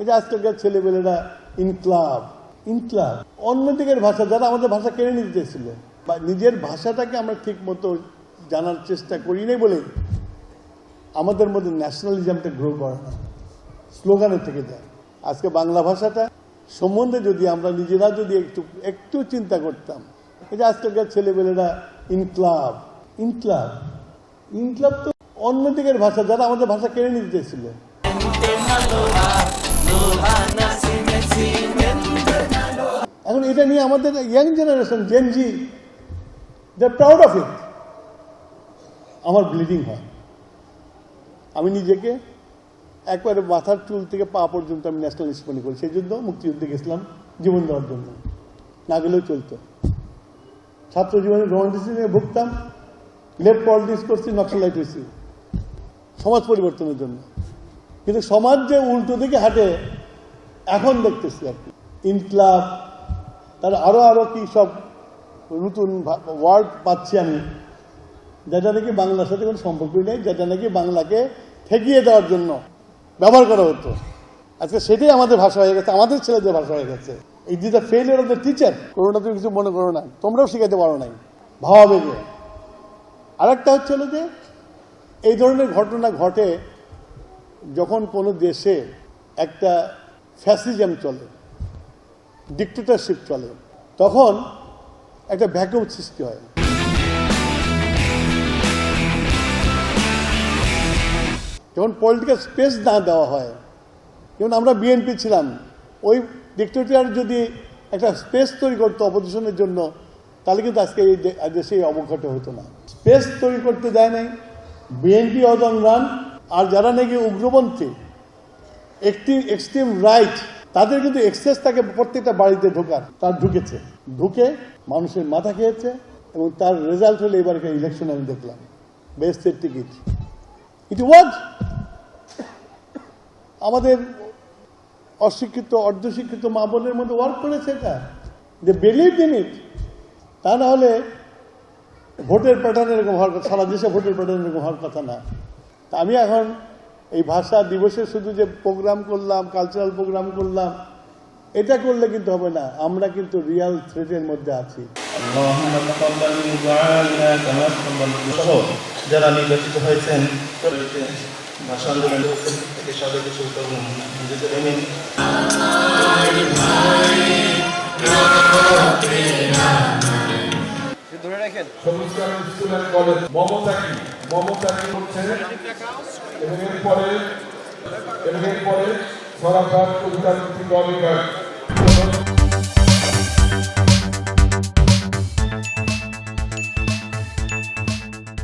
এই যে আজকালকার ছেলেপেলেরা ইনক্লাব ইনক্লাব অন্যদিকের ভাষা, যারা আমাদের ভাষা কেড়ে নিতে চেয়েছিল, বা নিজের ভাষাটাকে আমরা ঠিক মতো জানার চেষ্টা করি নাই বলে আমাদের মধ্যে ন্যাশনালিজমটা গ্রো করে না, স্লোগানের থেকে যায়। আজকে বাংলা ভাষাটা সম্বন্ধে যদি আমরা নিজেরা যদি একটু চিন্তা করতাম, এই যে আজকালকার ছেলেপেলেরা ইনক্লাব ইনক্লাব ইনক্লাব তো অন্যদিকের ভাষা, যারা আমাদের ভাষা কেড়ে নিতে চেয়েছিল। এখন এটা নিয়ে আমাদের young generation Gen Z they are proud of it. আমার ব্লিডিং হয়। আমি নিজেকে একবারে মাথার চুল থেকে পা পর্যন্ত আমি ন্যাশনালিস্ট মনে করি। সেই জন্য মুক্তিযুদ্ধে গেছিলাম জীবন দেওয়ার জন্য, না গেলেও চলতো। ছাত্র জীবনে রোমান্টিসিজমে ভুগতাম, লেফট পলিটিক্স করছি, নক্সালাইট হয়েছি সমাজ পরিবর্তনের জন্য। কিন্তু সমাজ যে উল্টো দিকে হাঁটে এখন দেখতেছি আর কি। ইনক্লাব, তার আরো কি সব নতুন ওয়ার্ড পাচ্ছি আমি, যেটা নাকি বাংলার সাথে কোনো সম্পর্কই নেই, যেটা নাকি বাংলাকে ঠেকিয়ে দেওয়ার জন্য ব্যবহার করা হতো। আজকে সেটাই আমাদের ভাষা হয়ে গেছে, আমাদের ছেলেদের ভাষা হয়ে গেছে। এই যে the failure of the teacher, কোনোটা তুমি কিছু মনে করো না, তোমরাও শিখাতে পারো নাই ভাবাবেগে। আরেকটা হচ্ছে যে এই ধরনের ঘটনা ঘটে যখন কোনো দেশে একটা ফ্যাসিজম চলে, ডিক্টেটরশিপ চলে, তখন একটা ভ্যাকুয়াম সৃষ্টি হয়। যখন পলিটিক্যাল স্পেস না দেওয়া হয়, যেমন আমরা বিএনপি ছিলাম, ওই ডিক্টেটর যদি একটা স্পেস তৈরি করতো অপোজিশনের জন্য, তাহলে কিন্তু আজকে এই দেশে অবঘটে হতো না। স্পেস তৈরি করতে দেয় নাই বিএনপি অজনরান, আর যারা নাকি উগ্রপন্থী এক্সট্রিম রাইট, তাদের কিন্তু এক্সেস থাকে প্রত্যেকটা বাড়িতে ঢোকার। তার ঢুকে মানুষের মাথা খেয়েছে, এবং তার রেজাল্ট হলে এবারকার ইলেকশন আমি দেখলাম বেহেশতের টিকিট। ইট ওয়াজ আমাদের অশিক্ষিত অর্ধশিক্ষিত মা বোনের মধ্যে ওয়ার্ক করেছে এটা, যে বিলিভ ইন ইট। তা না হলে ভোটের প্যাটার্ন এরকম হওয়ার কথা, সারা দেশে ভোটের প্যাটার্ন এরকম হওয়ার কথা না। তা আমি এখন এই ভাষা দিবসে শুধু যে প্রোগ্রাম করলাম, কালচারাল প্রোগ্রাম করলাম, এটা করলে কিন্তু হবে না। আমরা কিন্তু রিয়াল থ্রেটের মধ্যে আছি। যারা নির্বাচিত হয়েছেন ভাষা আন্দোলন ধরে রাখেন মমতাকি করছে, এবং এরপরে সরাসরি অধিকার